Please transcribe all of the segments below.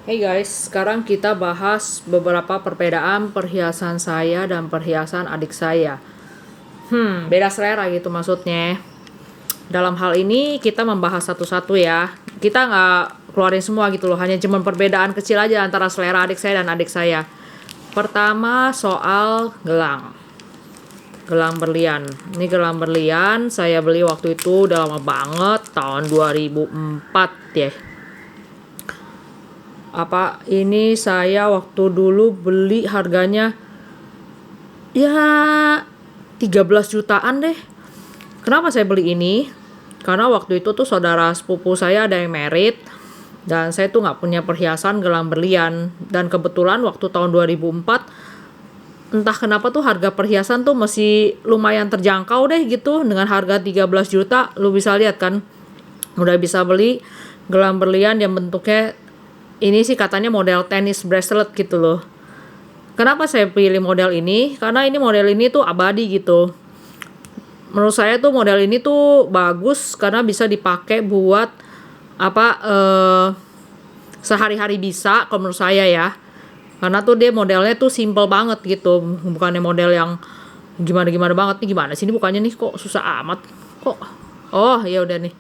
Hey guys, sekarang kita bahas beberapa perbedaan perhiasan saya dan perhiasan adik saya. Beda selera gitu maksudnya. Dalam hal ini kita membahas satu-satu ya. Kita nggak keluarin semua gitu loh, hanya cuma perbedaan kecil aja antara selera adik saya dan adik saya. Pertama soal gelang. Gelang berlian. Ini gelang berlian saya beli waktu itu udah lama banget, tahun 2004 ya. Ini saya waktu dulu beli harganya ya 13 jutaan deh. Kenapa saya beli ini? Karena waktu itu tuh saudara sepupu saya ada yang merit dan saya tuh nggak punya perhiasan gelang berlian, dan kebetulan waktu tahun 2004 entah kenapa tuh harga perhiasan tuh masih lumayan terjangkau deh gitu. Dengan harga 13 juta lu bisa lihat kan, udah bisa beli gelang berlian yang bentuknya ini sih katanya model tennis bracelet gitu loh. Kenapa saya pilih model ini? Karena ini model ini tuh abadi gitu. Menurut saya tuh model ini tuh bagus karena bisa dipakai buat sehari-hari bisa kalau menurut saya ya. Karena tuh dia modelnya tuh simple banget gitu, bukannya model yang gimana-gimana banget. Nih gimana sih ini bukannya nih, kok susah amat. Kok oh ya udah nih.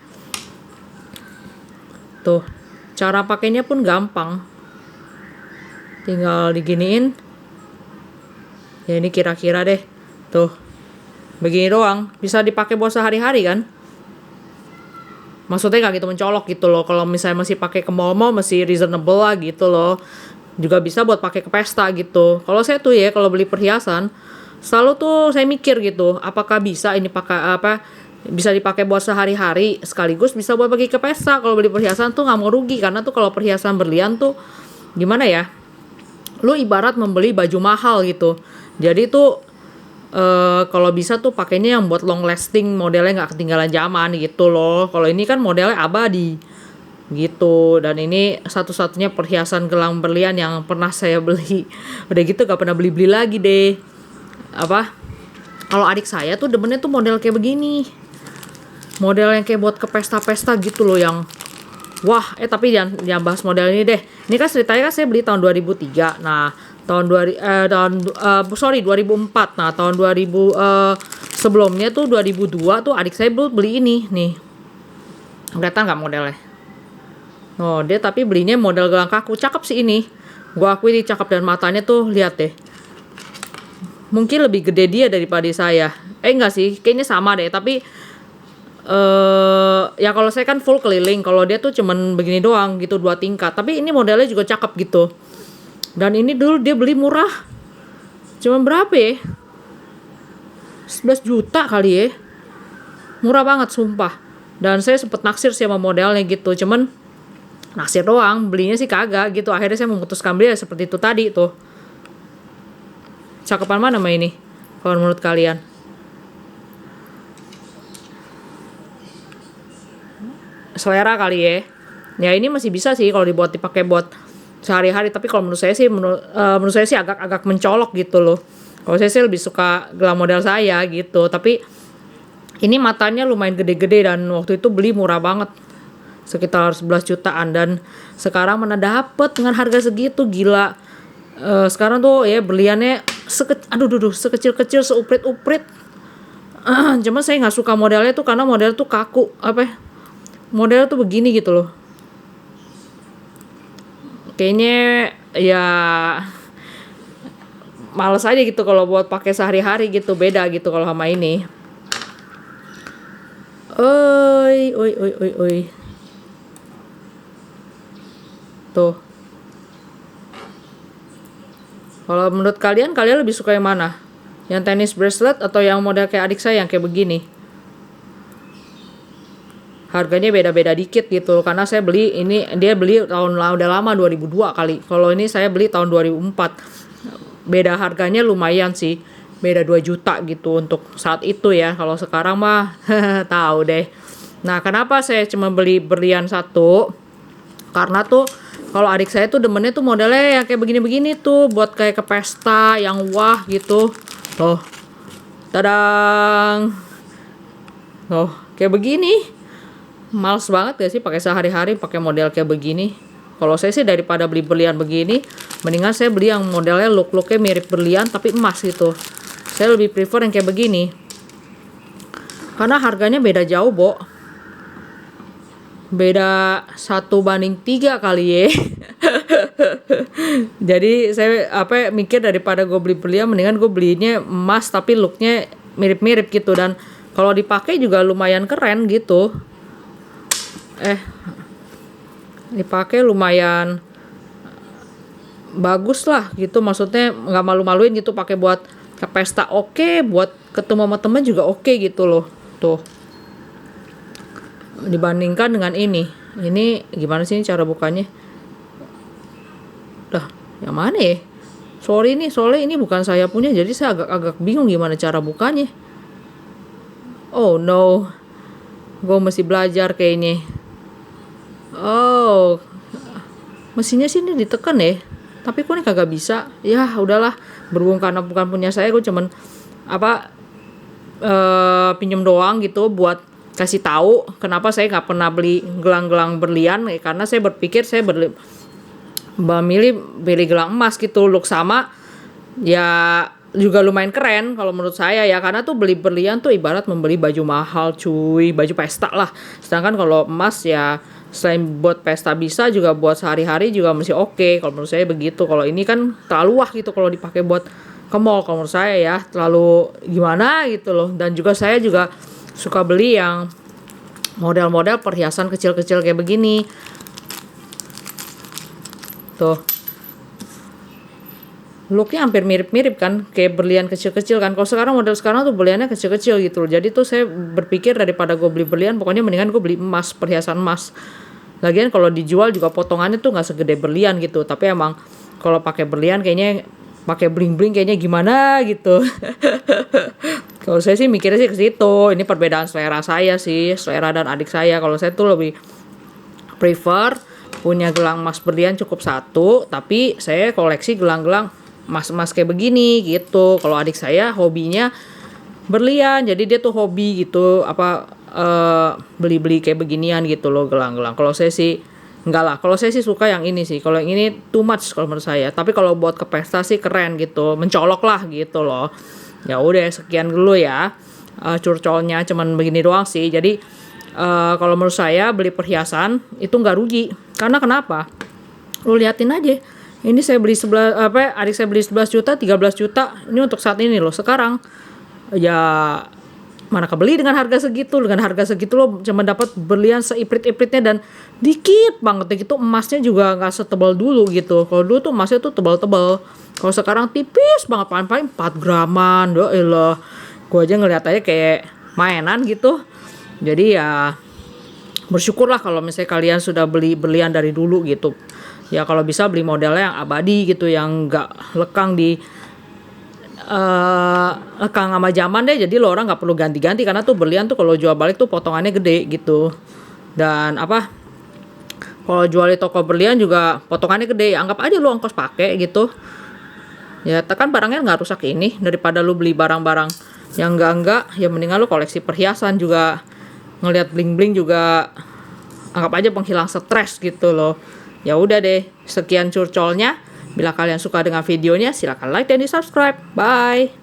Tuh, cara pakainya pun gampang. Tinggal diginiin. Ya ini kira-kira deh. Tuh. Begini doang, bisa dipakai buat sehari-hari kan? Maksudnya nggak gitu mencolok gitu loh. Kalau misalnya masih pakai ke mall-mall masih reasonable lah gitu loh. Juga bisa buat pakai ke pesta gitu. Kalau saya tuh ya kalau beli perhiasan selalu tuh saya mikir gitu, apakah bisa ini pakai bisa dipakai buat sehari-hari sekaligus bisa buat pergi ke pesta. Kalau beli perhiasan tuh nggak mau rugi, karena tuh kalau perhiasan berlian tuh gimana ya, lu ibarat membeli baju mahal gitu. Jadi tuh kalau bisa tuh pakainya yang buat long lasting, modelnya nggak ketinggalan zaman gitu loh. Kalau ini kan modelnya abadi gitu, dan ini satu-satunya perhiasan gelang berlian yang pernah saya beli. Udah gitu gak pernah beli-beli lagi deh. Kalau adik saya tuh demennya tuh model kayak begini, model yang kayak buat ke pesta-pesta gitu loh, yang wah, tapi jangan bahas model ini deh. Ini kan ceritanya kan saya beli tahun 2003. Nah, tahun 2004. Nah, tahun 2000 sebelumnya tuh 2002 tuh adik saya beli ini nih. Kelihatan nggak modelnya? Oh, dia tapi belinya model gelang kaku. Cakep sih ini. Gua akui ini cakep, dan matanya tuh lihat deh. Mungkin lebih gede dia daripada saya. Enggak sih, kayaknya sama deh, tapi ya kalau saya kan full keliling, kalau dia tuh cuman begini doang gitu, 2 tingkat. Tapi ini modelnya juga cakep gitu. Dan ini dulu dia beli murah, cuman berapa ya, 11 juta kali ya, murah banget sumpah. Dan saya sempet naksir sih sama modelnya gitu, cuman naksir doang, belinya sih kagak gitu. Akhirnya saya memutuskan beli seperti itu tadi tuh. Cakepan mana mah ini kalau menurut kalian? Selera kali ya. Ya ini masih bisa sih kalau dipakai buat sehari-hari, tapi kalau menurut saya sih menurut saya sih agak mencolok gitu loh. Kalau saya sih lebih suka gelang model saya gitu, tapi ini matanya lumayan gede-gede dan waktu itu beli murah banget, sekitar 11 jutaan, dan sekarang mana dapet dengan harga segitu, gila. Sekarang tuh ya berliannya sekecil-kecil, seuprit-uprit. Cuma saya nggak suka modelnya tuh karena model tuh kaku, model tuh begini gitu loh. Kayaknya ya males aja gitu kalau buat pakai sehari-hari gitu, beda gitu kalau sama ini. Oi, oi, oi, oi, oi. Tuh. Kalau menurut kalian lebih suka yang mana? Yang tennis bracelet atau yang model kayak adik saya yang kayak begini? Harganya beda-beda dikit gitu, karena saya beli ini, dia beli tahun udah lama 2002 kali. Kalau ini saya beli tahun 2004. Beda harganya lumayan sih. Beda 2 juta gitu untuk saat itu ya. Kalau sekarang mah tahu deh. Nah, kenapa saya cuma beli berlian satu? Karena tuh kalau adik saya tuh demennya tuh modelnya yang kayak begini-begini tuh, buat kayak ke pesta yang wah gitu. Tuh. Tadang. Tuh, kayak begini. Males banget gak sih pakai sehari-hari pakai model kayak begini? Kalau saya sih daripada beli berlian begini, mendingan saya beli yang modelnya look-looknya mirip berlian tapi emas gitu. Saya lebih prefer yang kayak begini. Karena harganya beda jauh, Bo. Beda 1:3 kali ya. Jadi saya mikir daripada gue beli berlian, mendingan gue belinya emas tapi looknya mirip-mirip gitu, dan kalau dipakai juga lumayan keren gitu. Dipakai lumayan bagus lah gitu, maksudnya nggak malu-maluin gitu, pakai buat ke pesta oke, buat ketemu sama temen juga oke gitu loh. Tuh, dibandingkan dengan ini gimana sih cara bukanya? Yang mana ya? Sorry nih, soalnya ini bukan saya punya, jadi saya agak bingung gimana cara bukanya. Oh no, gue mesti belajar kayaknya. Oh, mesinnya sih ini ditekan ya, tapi kok ini kagak bisa. Ya udahlah, berhubung karena bukan punya saya, gue cuman pinjem doang gitu buat kasih tahu kenapa saya nggak pernah beli gelang-gelang berlian, karena saya berpikir saya memilih gelang emas gitu, look sama ya juga lumayan keren kalau menurut saya ya, karena tuh beli berlian tuh ibarat membeli baju mahal cuy, baju pesta lah. Sedangkan kalau emas ya selain buat pesta bisa juga buat sehari-hari juga masih oke kalau menurut saya begitu. Kalau ini kan terlalu wah gitu kalau dipakai buat ke mall, kalau menurut saya ya terlalu gimana gitu loh. Dan juga saya juga suka beli yang model-model perhiasan kecil-kecil kayak begini. Tuh, looknya hampir mirip-mirip kan, kayak berlian kecil-kecil kan. Kalau sekarang model sekarang tuh berliannya kecil-kecil gitu. Jadi tuh saya berpikir daripada gue beli berlian, pokoknya mendingan gue beli emas, perhiasan emas. Lagian kalau dijual juga potongannya tuh nggak segede berlian gitu. Tapi emang kalau pakai berlian kayaknya pakai bling-bling kayaknya gimana gitu. Kalau saya sih mikirnya sih ke situ. Ini perbedaan selera saya sih, selera dan adik saya. Kalau saya tuh lebih prefer punya gelang emas berlian cukup satu, tapi saya koleksi gelang-gelang emas-emas kayak begini gitu. Kalau adik saya hobinya berlian, jadi dia tuh hobi gitu beli-beli kayak beginian gitu loh, gelang-gelang. Kalau saya sih enggak lah, kalau saya sih suka yang ini sih. Kalau yang ini too much kalau menurut saya. Tapi kalau buat ke pesta sih keren gitu, mencolok lah gitu loh. Ya udah, sekian dulu ya. Curcolnya cuman begini doang sih. Jadi kalau menurut saya beli perhiasan itu nggak rugi. Karena kenapa? Lu liatin aja. Ini saya beli adik saya beli 11 juta, 13 juta. Ini untuk saat ini loh. Sekarang ya mana kebeli dengan harga segitu. Dengan harga segitu lo cuma dapat berlian seiprit-ipritnya dan dikit banget gitu. Emasnya juga nggak setebal dulu gitu. Kalau dulu tuh emasnya tuh tebal-tebal. Kalau sekarang tipis banget, paling 4 graman. Doa elah. Gue aja ngeliat aja kayak mainan gitu. Jadi ya bersyukurlah kalau misalnya kalian sudah beli berlian dari dulu gitu. Ya kalau bisa beli modelnya yang abadi gitu, yang nggak lekang lekang sama zaman deh. Jadi lo orang nggak perlu ganti-ganti, karena tuh berlian tuh kalau jual balik tuh potongannya gede gitu. Dan kalau jual di toko berlian juga potongannya gede. Anggap aja lo ongkos pakai gitu. Ya tekan barangnya nggak rusak ini, daripada lo beli barang-barang yang enggak, ya mendingan lo koleksi perhiasan juga. Ngelihat bling-bling juga anggap aja penghilang stres gitu loh. Ya udah deh, sekian curcolnya. Bila kalian suka dengan videonya, silakan like dan di subscribe. Bye.